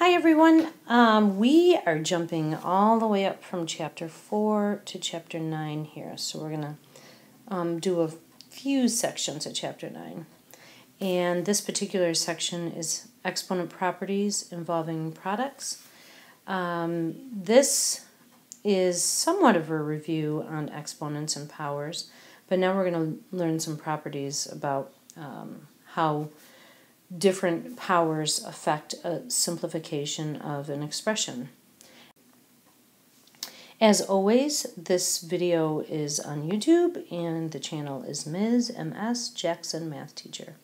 Hi everyone, we are jumping all the way up from chapter 4 to chapter 9 here. So we're going to do a few sections of chapter 9. And this particular section is exponent properties involving products. This is somewhat of a review on exponents and powers, but now we're going to learn some properties about how different powers affect a simplification of an expression. As always, this video is on YouTube and the channel is Ms. Jackson Math Teacher.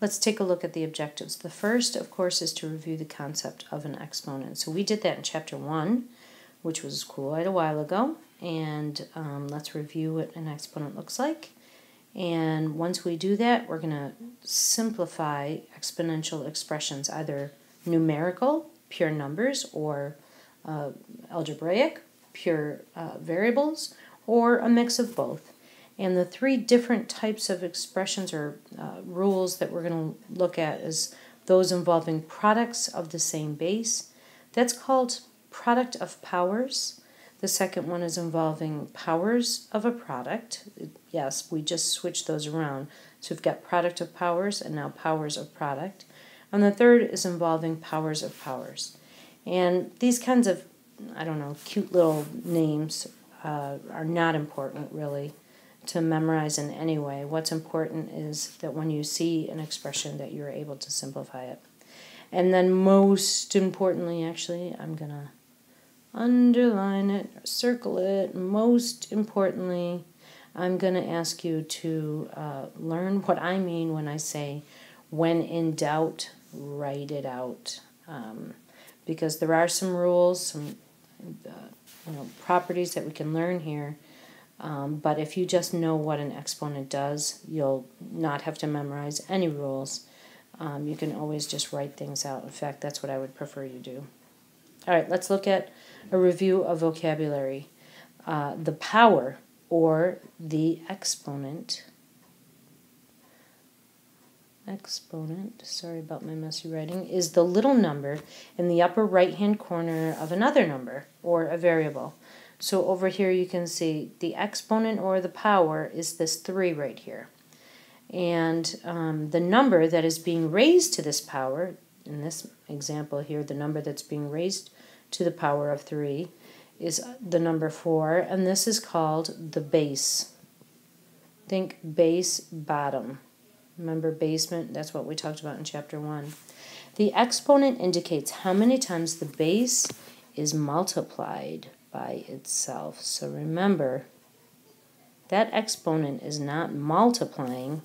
Let's take a look at the objectives. The first, of course, is to review the concept of an exponent. So we did that in chapter 1, which was quite a while ago, and let's review what an exponent looks like. And once we do that, we're going to simplify exponential expressions, either numerical, pure numbers, or algebraic, pure variables, or a mix of both. And the three different types of expressions or rules that we're going to look at is those involving products of the same base. That's called product of powers. The second one is involving powers of a product. Yes, we just switched those around. So we've got product of powers and now powers of product. And the third is involving powers of powers. And these kinds of, I don't know, cute little names are not important really to memorize in any way. What's important is that when you see an expression that you're able to simplify it. And then most importantly, actually, I'm going to underline it, circle it. Most importantly, I'm going to ask you to learn what I mean when I say, when in doubt, write it out. Because there are some rules, some properties that we can learn here. But if you just know what an exponent does, you'll not have to memorize any rules. You can always just write things out. In fact, that's what I would prefer you do. All right, let's look at a review of vocabulary. The power, or the exponent, sorry about my messy writing, is the little number in the upper right-hand corner of another number, or a variable. So over here you can see the exponent, or the power, is this 3 right here. And the number that is being raised to this power, in this example here, the number that's being raised to the power of 3 is the number 4, and this is called the base. Think base, bottom. Remember basement? That's what we talked about in chapter 1. The exponent indicates how many times the base is multiplied by itself. So remember, that exponent is not multiplying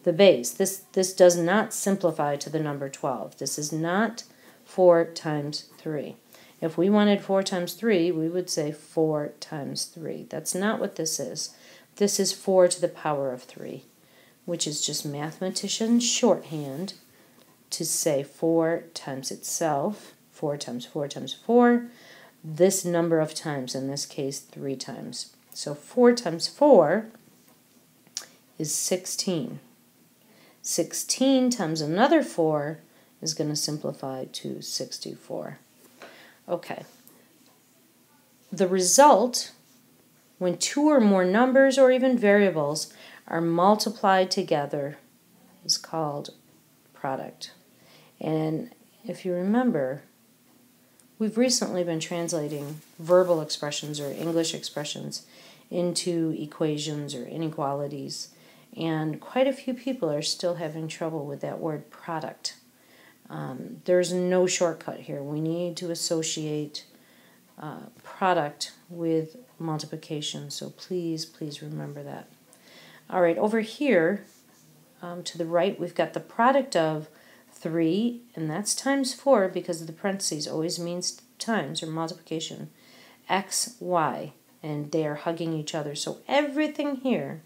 the base. This does not simplify to the number 12. This is not 4 times 3. If we wanted 4 times 3, we would say 4 times 3. That's not what this is. This is 4 to the power of 3, which is just mathematician shorthand to say 4 times itself, 4 times 4 times 4, this number of times, in this case 3 times. So 4 times 4 is 16. 16 times another 4 is going to simplify to 64. Okay. The result, when 2 or more numbers or even variables are multiplied together, is called product. And if you remember, we've recently been translating verbal expressions or English expressions into equations or inequalities, and quite a few people are still having trouble with that word product. There's no shortcut here. We need to associate product with multiplication, so please, please remember that. All right, over here to the right, we've got the product of 3, and that's times 4 because the parentheses always means times or multiplication, x, y, and they are hugging each other. So everything here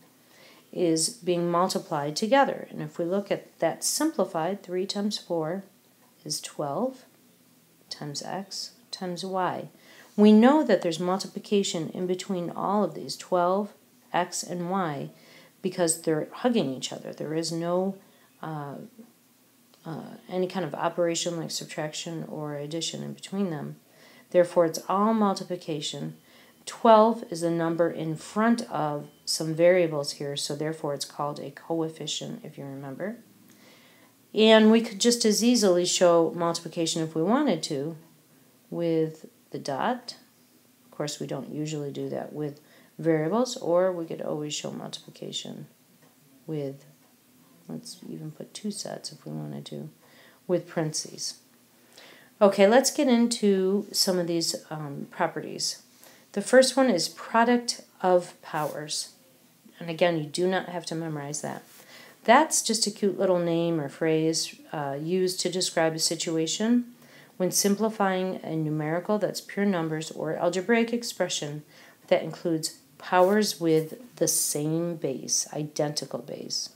is being multiplied together. And if we look at that simplified, 3 times 4 is 12 times x times y. We know that there's multiplication in between all of these, 12, x, and y, because they're hugging each other. There is no any kind of operation like subtraction or addition in between them. Therefore, it's all multiplication. 12 is a number in front of some variables here, so therefore it's called a coefficient, if you remember. And we could just as easily show multiplication if we wanted to with the dot. Of course, we don't usually do that with variables, or we could always show multiplication with, let's even put 2 sets if we wanted to, with parentheses. Okay, let's get into some of these properties. The first one is product of powers. And again, you do not have to memorize that. That's just a cute little name or phrase used to describe a situation when simplifying a numerical that's pure numbers or algebraic expression that includes powers with the same base, identical base.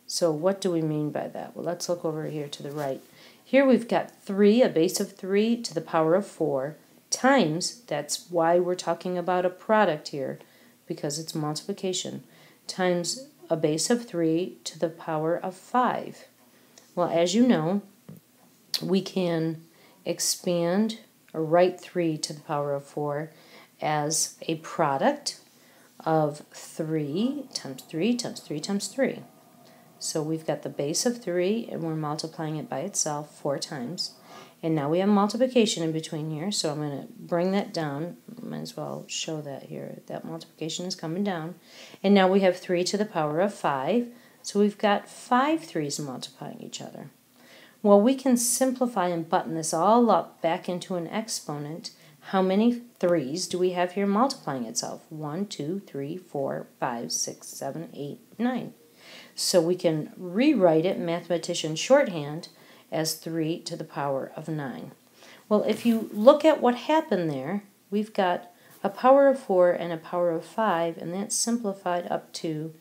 So what do we mean by that? Well, let's look over here to the right. Here we've got 3, a base of 3 to the power of 4, times, that's why we're talking about a product here, because it's multiplication, times a base of 3 to the power of 5. Well, as you know, we can expand or write 3 to the power of 4 as a product of 3 times 3 times 3 times 3. So we've got the base of 3, and we're multiplying it by itself 4 times. And now we have multiplication in between here, so I'm going to bring that down. Might as well show that here. That multiplication is coming down. And now we have 3 to the power of 5, so we've got 5 3's multiplying each other. Well, we can simplify and button this all up back into an exponent. How many 3's do we have here multiplying itself? 1, 2, 3, 4, 5, 6, 7, 8, 9. So we can rewrite it, mathematician shorthand, as 3 to the power of 9. Well, if you look at what happened there, we've got a power of 4 and a power of 5, and that's simplified up to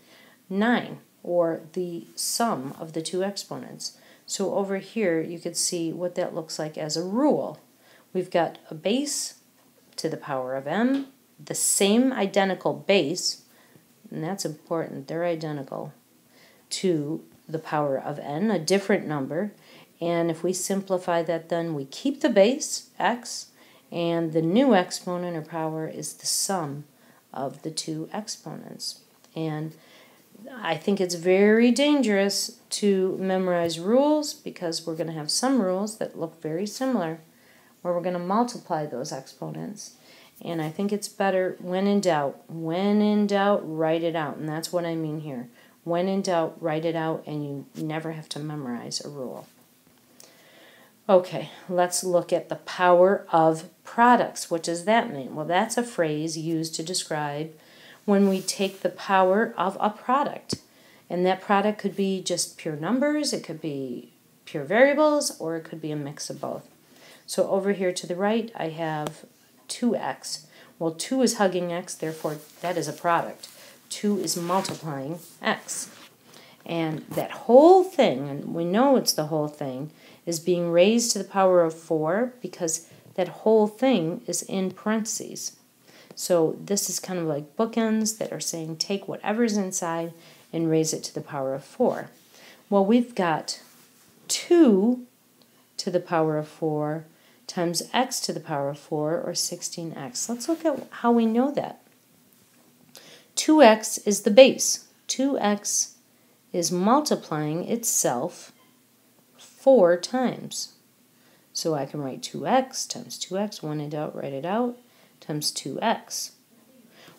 9, or the sum of the two exponents. So over here, you could see what that looks like as a rule. We've got a base to the power of m, the same identical base, and that's important, they're identical, to the power of n, a different number. And if we simplify that, then we keep the base, x, and the new exponent or power is the sum of the two exponents. And I think it's very dangerous to memorize rules, because we're going to have some rules that look very similar where we're going to multiply those exponents. And I think it's better, when in doubt, write it out. And that's what I mean here. When in doubt, write it out, and you never have to memorize a rule. Okay, let's look at the power of products. What does that mean? Well, that's a phrase used to describe when we take the power of a product. And that product could be just pure numbers, it could be pure variables, or it could be a mix of both. So over here to the right, I have 2x. Well, 2 is hugging x, therefore that is a product. 2 is multiplying x. And that whole thing, and we know it's the whole thing, is being raised to the power of 4 because that whole thing is in parentheses. So this is kind of like bookends that are saying take whatever's inside and raise it to the power of 4. Well, we've got 2 to the power of 4 times x to the power of 4, or 16x. Let's look at how we know that. 2x is the base. 2x is multiplying itself 4 times. So I can write 2x times 2x, when in doubt, write it out, times 2x.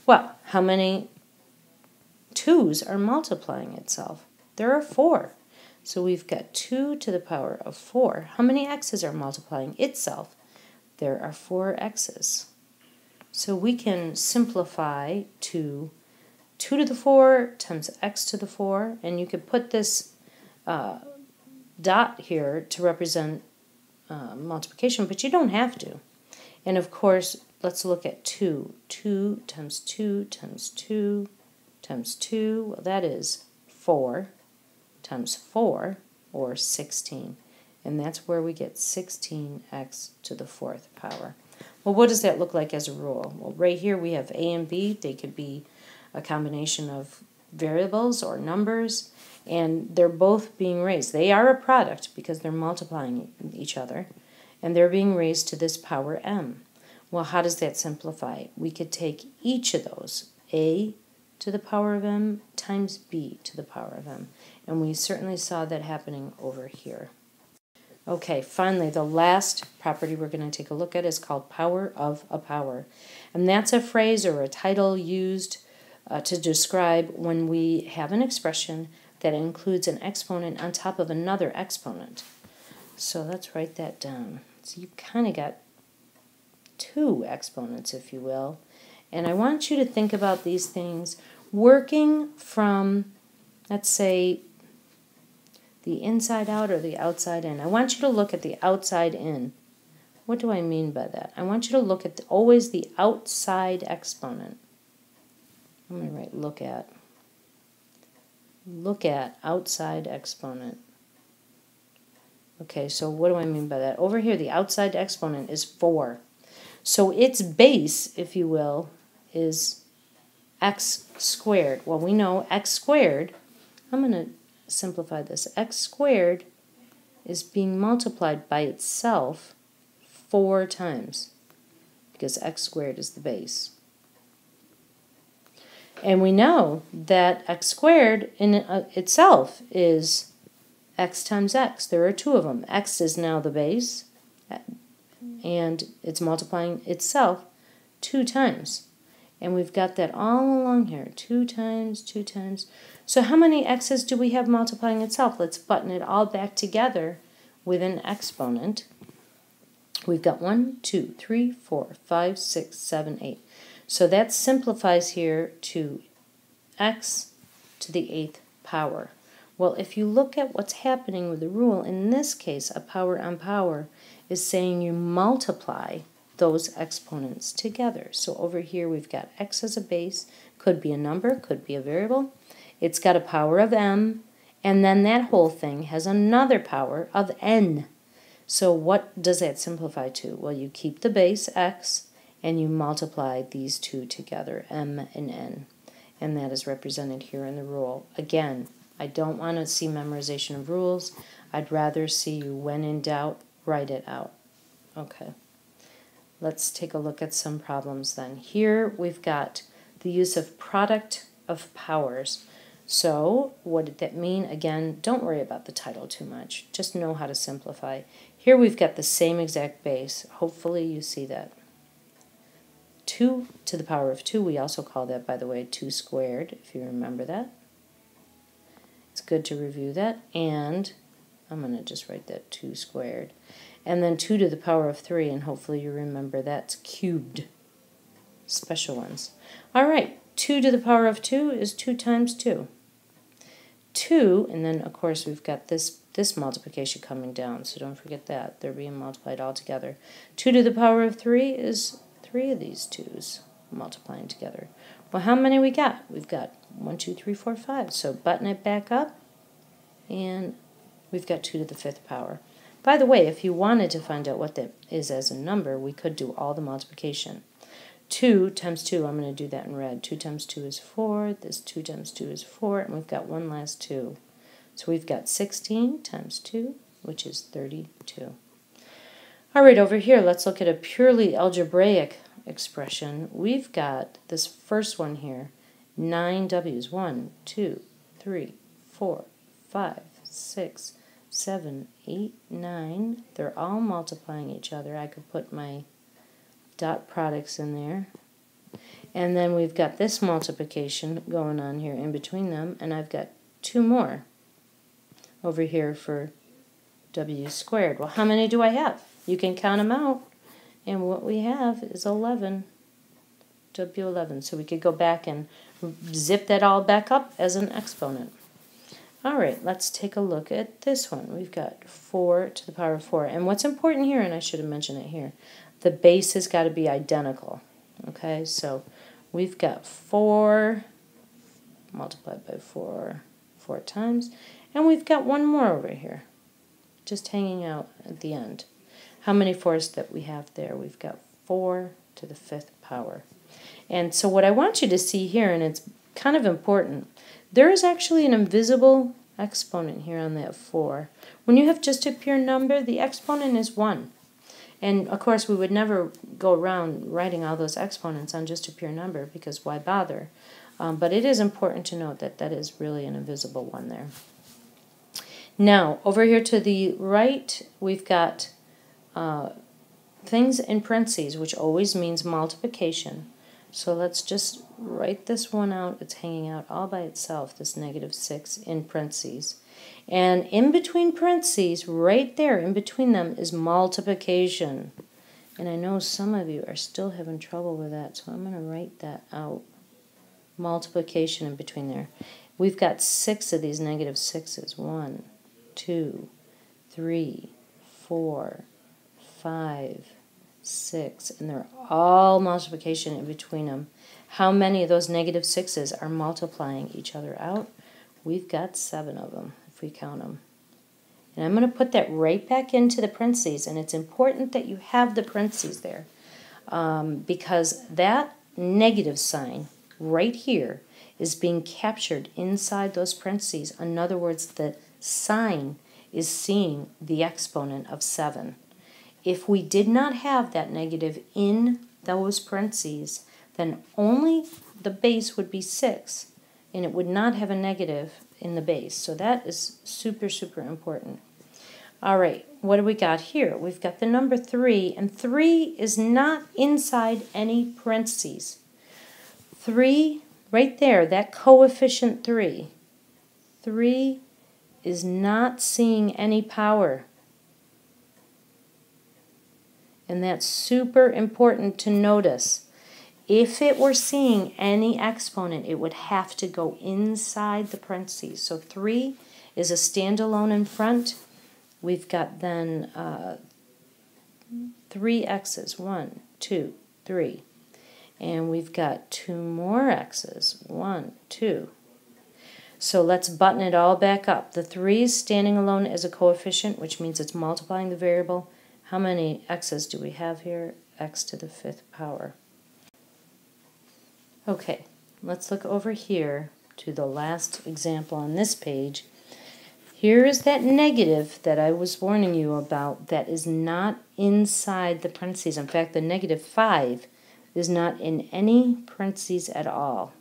Well, how many 2's are multiplying itself? There are 4. So we've got 2 to the power of 4. How many x's are multiplying itself? There are 4 x's. So we can simplify to 2 to the 4 times x to the 4, and you could put this dot here to represent multiplication, but you don't have to. And of course, let's look at 2. 2 times 2 times 2 times 2, well, that is 4 times 4, or 16. And that's where we get 16x to the 4th power. Well, what does that look like as a rule? Well, right here we have a and b. They could be a combination of variables or numbers, and they're both being raised. They are a product because they're multiplying each other, and they're being raised to this power m. Well, how does that simplify? We could take each of those, a to the power of m times b to the power of m, and we certainly saw that happening over here. Okay, finally, the last property we're going to take a look at is called power of a power, and that's a phrase or a title used to describe when we have an expression that includes an exponent on top of another exponent. So let's write that down. So you've kind of got two exponents, if you will, and I want you to think about these things working from, let's say, the inside out or the outside in. I want you to look at the outside in. What do I mean by that? I want you to look at always the outside exponent. I'm going to write look at. Look at outside exponent. Okay, so what do I mean by that? Over here, the outside exponent is 4. So its base, if you will, is x squared. Well, we know x squared, I'm going to simplify this. X squared is being multiplied by itself 4 times because x squared is the base. And we know that x squared in itself is x times x. There are 2 of them. X is now the base, and it's multiplying itself 2 times. And we've got that all along here, 2 times, 2 times. So how many x's do we have multiplying itself? Let's button it all back together with an exponent. We've got 1, 2, 3, 4, 5, 6, 7, 8. So that simplifies here to x to the 8th power. Well, if you look at what's happening with the rule, in this case, a power on power is saying you multiply those exponents together. So over here we've got x as a base, could be a number, could be a variable. It's got a power of m, and then that whole thing has another power of n. So what does that simplify to? Well, you keep the base x, and you multiply these two together, m and n. And that is represented here in the rule. Again, I don't want to see memorization of rules. I'd rather see you, when in doubt, write it out. Okay. Let's take a look at some problems then. Here we've got the use of product of powers. So what did that mean? Again, don't worry about the title too much. Just know how to simplify. Here we've got the same exact base. Hopefully you see that. 2 to the power of 2, we also call that, by the way, 2 squared, if you remember that. It's good to review that. And I'm going to just write that 2 squared. And then 2 to the power of 3, and hopefully you remember that's cubed. Special ones. All right, 2 to the power of 2 is 2 times 2. 2, and then of course we've got this multiplication coming down, so don't forget that. They're being multiplied all together. 2 to the power of 3 is 3 of these 2's multiplying together. Well, how many we got? We've got 1, 2, 3, 4, 5. So button it back up, and we've got 2 to the 5th power. By the way, if you wanted to find out what that is as a number, we could do all the multiplication. 2 times 2, I'm going to do that in red. 2 times 2 is 4. This 2 times 2 is 4, and we've got one last 2. So we've got 16 times 2, which is 32. All right, over here, let's look at a purely algebraic expression. We've got this first one here, 9 w's. 1, 2, 3, 4, 5, 6, 7, 8, 9. They're all multiplying each other. I could put my dot products in there. And then we've got this multiplication going on here in between them, and I've got 2 more over here for w squared. Well, how many do I have? You can count them out, and what we have is 11, w11. So we could go back and zip that all back up as an exponent. All right, let's take a look at this one. We've got 4 to the power of 4. And what's important here, and I should have mentioned it here, the base has got to be identical. Okay, so we've got 4 multiplied by 4 4 times, and we've got one more over here, just hanging out at the end. How many 4's that we have there? We've got 4 to the 5th power. And so what I want you to see here, and it's kind of important, There is actually an invisible exponent here on that 4. When you have just a pure number, the exponent is 1. And of course, we would never go around writing all those exponents on just a pure number, because why bother? But it is important to note that that is really an invisible one there. Now, over here to the right, we've got things in parentheses, which always means multiplication. So let's just write this one out. It's hanging out all by itself, this -6 in parentheses. And in between parentheses, right there, in between them, is multiplication. And I know some of you are still having trouble with that, so I'm going to write that out. Multiplication in between there. We've got 6 of these -6s. 1, 2, 3, 4, 5, 6, and they're all multiplication in between them. How many of those -6s are multiplying each other out? We've got 7 of them, if we count them. And I'm going to put that right back into the parentheses, and it's important that you have the parentheses there, because that negative sign right here is being captured inside those parentheses. In other words, the sign is seeing the exponent of 7. If we did not have that negative in those parentheses, then only the base would be 6, and it would not have a negative in the base. So that is super, super important. All right, what do we got here? We've got the number 3, and 3 is not inside any parentheses. 3, right there, that coefficient 3. 3 is not seeing any power. And that's super important to notice. If it were seeing any exponent, it would have to go inside the parentheses. So 3 is a standalone in front. We've got then 3 x's. 1, 2, 3. And we've got 2 more x's. 1, 2. So let's button it all back up. The 3 is standing alone as a coefficient, which means it's multiplying the variable. How many x's do we have here? X to the 5th power. Okay, let's look over here to the last example on this page. Here is that negative that I was warning you about that is not inside the parentheses. In fact, the -5 is not in any parentheses at all.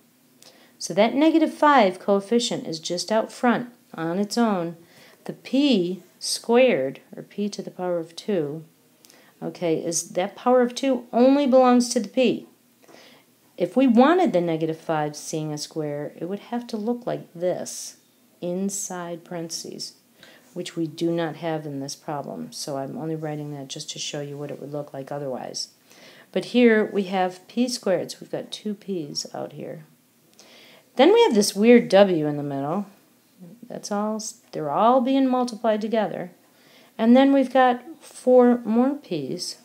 So that -5 coefficient is just out front on its own. The p squared, or p to the power of 2, okay, is that power of 2 only belongs to the p. If we wanted the -5 seeing a square, it would have to look like this, inside parentheses, which we do not have in this problem. So I'm only writing that just to show you what it would look like otherwise. But here we have p squared, so we've got 2 p's out here. Then we have this weird w in the middle. That's all, they're all being multiplied together. And then we've got 4 more p's.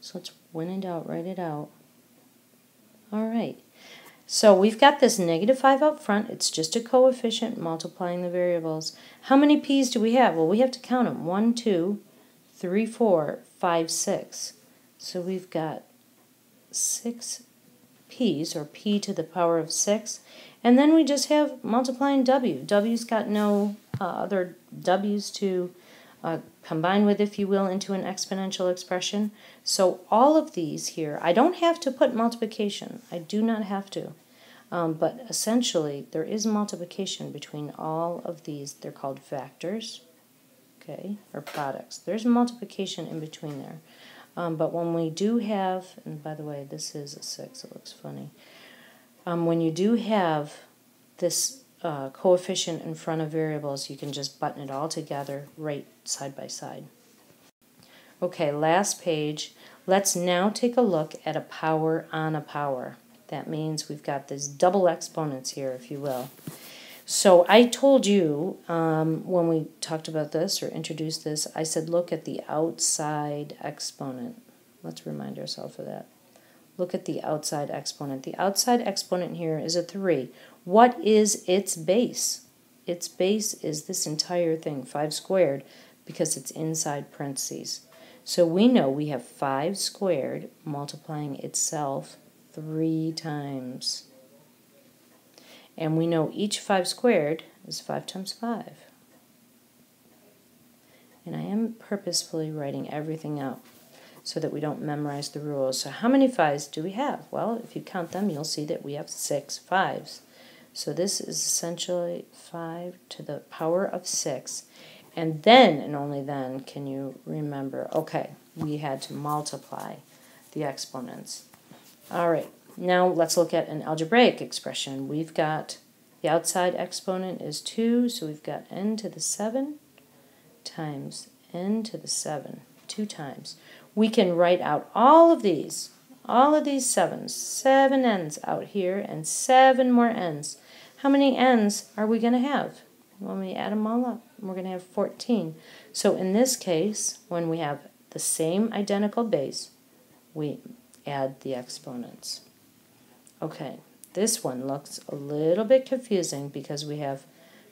So let's win it out, write it out. All right. So we've got this -5 up front. It's just a coefficient multiplying the variables. How many p's do we have? Well, we have to count them. 1, 2, 3, 4, 5, 6. So we've got 6 p's, or p to the power of 6. And then we just have multiplying w. W's got no other w's to combine with, if you will, into an exponential expression. So all of these here, I don't have to put multiplication. I do not have to. But essentially, there is multiplication between all of these. They're called factors, okay, or products. There's multiplication in between there. But when we do have, and by the way, this is a 6, it looks funny. When you do have this coefficient in front of variables, you can just button it all together right side by side. Okay, last page. Let's now take a look at a power on a power. That means we've got these double exponents here, if you will. So I told you when we talked about this or introduced this, I said look at the outside exponent. Let's remind ourselves of that. Look at the outside exponent. The outside exponent here is a 3. What is its base? Its base is this entire thing, 5 squared, because it's inside parentheses. So we know we have 5 squared multiplying itself 3 times. And we know each 5 squared is 5 times 5. And I am purposefully writing everything out so that we don't memorize the rules. So how many 5s do we have? Well, if you count them, you'll see that we have 6 5s. So this is essentially 5 to the power of 6. And then, and only then, can you remember, okay, we had to multiply the exponents. All right, now let's look at an algebraic expression. We've got the outside exponent is 2, so we've got n to the 7 times n to the 7, 2 times. We can write out all of these 7s, 7 n's out here, and 7 more n's. How many n's are we going to have? When we add them all up, we're going to have 14. So in this case, when we have the same identical base, we add the exponents. Okay, this one looks a little bit confusing because we have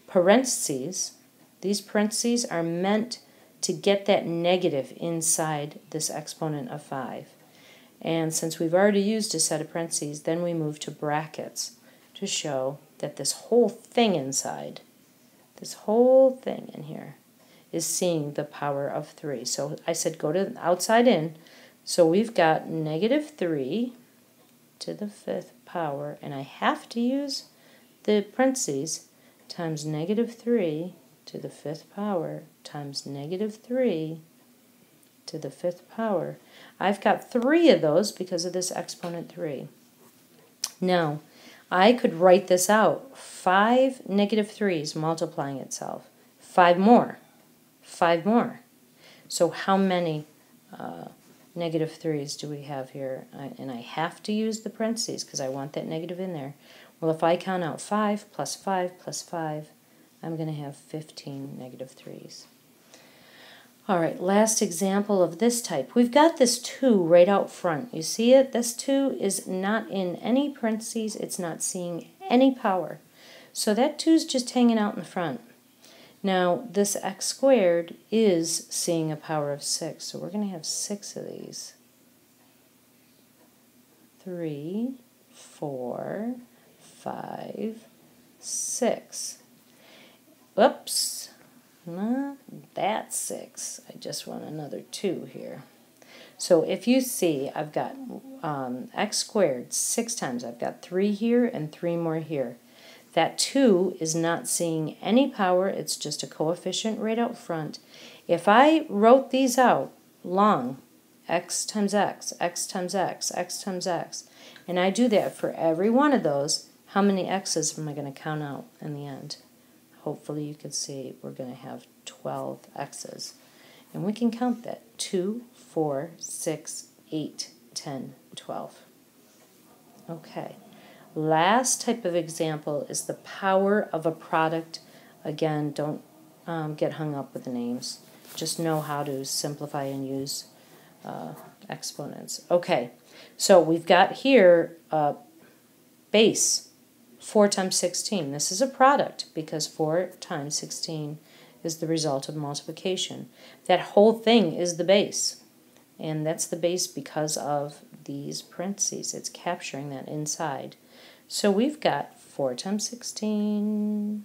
parentheses. These parentheses are meant to get that negative inside this exponent of 5. And since we've already used a set of parentheses, then we move to brackets to show that this whole thing inside, this whole thing in here, is seeing the power of 3. So I said go to outside in. So we've got negative 3 to the 5th power, and I have to use the parentheses, times negative 3 to the 5th power times negative 3 to the 5th power. I've got 3 of those because of this exponent 3. Now, I could write this out. 5 negative 3's multiplying itself. 5 more. 5 more. So how many negative 3's do we have here? And I have to use the parentheses because I want that negative in there. Well, if I count out 5 plus 5 plus 5, I'm going to have 15 negative 3's. All right, last example of this type. We've got this 2 right out front. You see it? This 2 is not in any parentheses. It's not seeing any power. So that 2 is just hanging out in the front. Now, this x squared is seeing a power of 6. So we're going to have 6 of these. 3, 4, 5, 6. Oops, not that 6. I just want another 2 here. So if you see, I've got x squared 6 times. I've got 3 here and 3 more here. That 2 is not seeing any power. It's just a coefficient right out front. If I wrote these out long, x times x, x times x, x times x, and I do that for every one of those, how many x's am I going to count out in the end? Hopefully you can see we're going to have 12 x's. And we can count that. 2, 4, 6, 8, 10, 12. Okay. Last type of example is the power of a product. Again, don't get hung up with the names. Just know how to simplify and use exponents. Okay, so we've got here a base. 4 times 16. This is a product because 4 times 16 is the result of multiplication. That whole thing is the base. And that's the base because of these parentheses. It's capturing that inside. So we've got 4 times 16.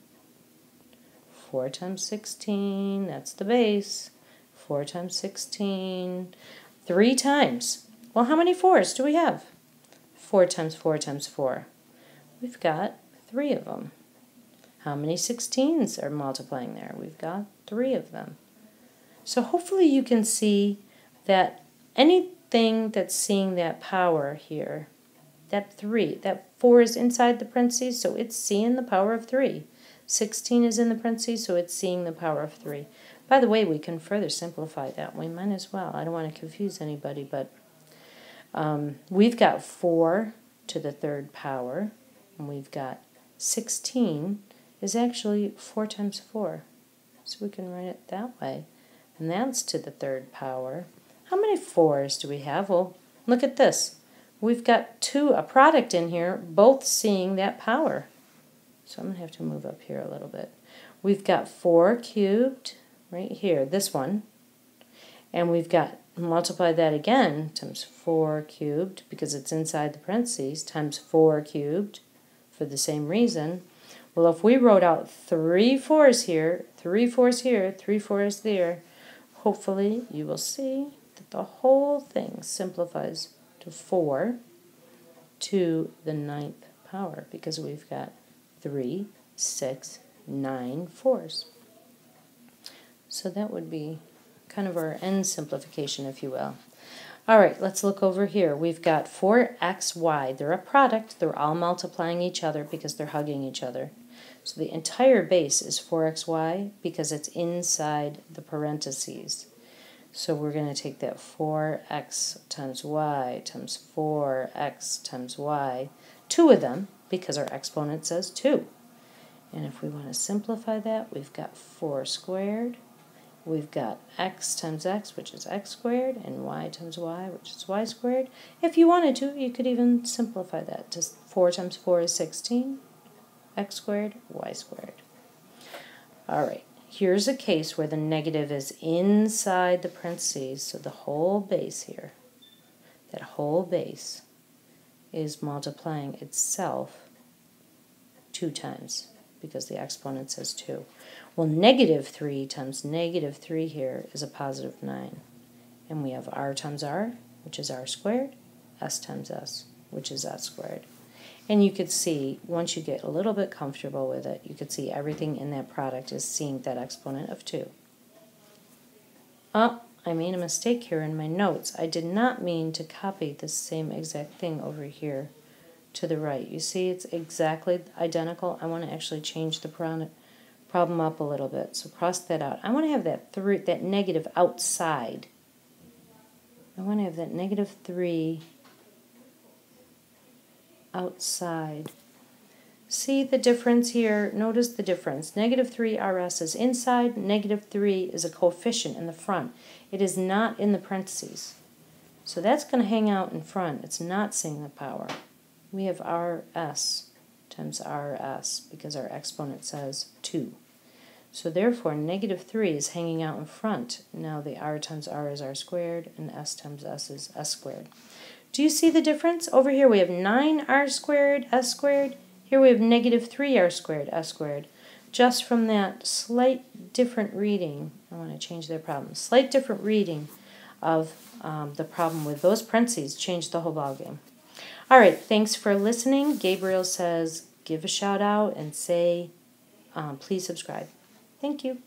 4 times 16. That's the base. 4 times 16. 3 times. Well, how many 4's do we have? 4 times 4 times 4. We've got 3 of them. How many 16's are multiplying there? We've got 3 of them. So hopefully you can see that anything that's seeing that power here, that 4 is inside the parentheses, so it's seeing the power of 3. 16 is in the parentheses, so it's seeing the power of 3. By the way, we can further simplify that. We might as well. I don't want to confuse anybody, but we've got 4 to the 3rd power. And we've got 16 is actually 4 times 4. So we can write it that way. And that's to the 3rd power. How many 4's do we have? Well, look at this. We've got a product in here, both seeing that power. So I'm going to have to move up here a little bit. We've got 4 cubed right here, this one. And we've got, multiply that again, times 4 cubed, because it's inside the parentheses, times 4 cubed. for the same reason. Well, if we wrote out 3/4 here, 3/4 here, 3/4 there, hopefully you will see that the whole thing simplifies to 4 to the 9th power, because we've got 3, 6, 9 fours. So that would be kind of our end simplification, if you will. All right, let's look over here. We've got 4xy. They're a product. They're all multiplying each other because they're hugging each other. So the entire base is 4xy because it's inside the parentheses. So we're going to take that 4x times y times 4x times y, 2 of them, because our exponent says 2. And if we want to simplify that, we've got 4 squared. We've got x times x, which is x squared, and y times y, which is y squared. If you wanted to, you could even simplify that. Just 4 times 4 is 16, x squared, y squared. All right, here's a case where the negative is inside the parentheses, so the whole base here, that whole base is multiplying itself 2 times, because the exponent says 2. Well, -3 times -3 here is a positive 9. And we have r times r, which is r squared, s times s, which is s squared. And you could see, once you get a little bit comfortable with it, you could see everything in that product is seeing that exponent of 2. Oh, I made a mistake here in my notes. I did not mean to copy the same exact thing over here to the right. You see it's exactly identical. I want to actually change the problem up a little bit. So cross that out. I want to have that negative outside. I want to have that -3 outside. See the difference here? Notice the difference. -3 RS is inside. -3 is a coefficient in the front. It is not in the parentheses. So that's going to hang out in front. It's not seeing the power. We have RS times RS because our exponent says 2. So therefore, -3 is hanging out in front. Now the r times r is r squared, and s times s is s squared. Do you see the difference? Over here we have 9r squared, s squared. Here we have -3r squared, s squared. Just from that slight different reading, I want to change their problem, slight different reading of the problem with those parentheses changed the whole ballgame. All right, thanks for listening. Gabriel says give a shout out and say please subscribe. Thank you.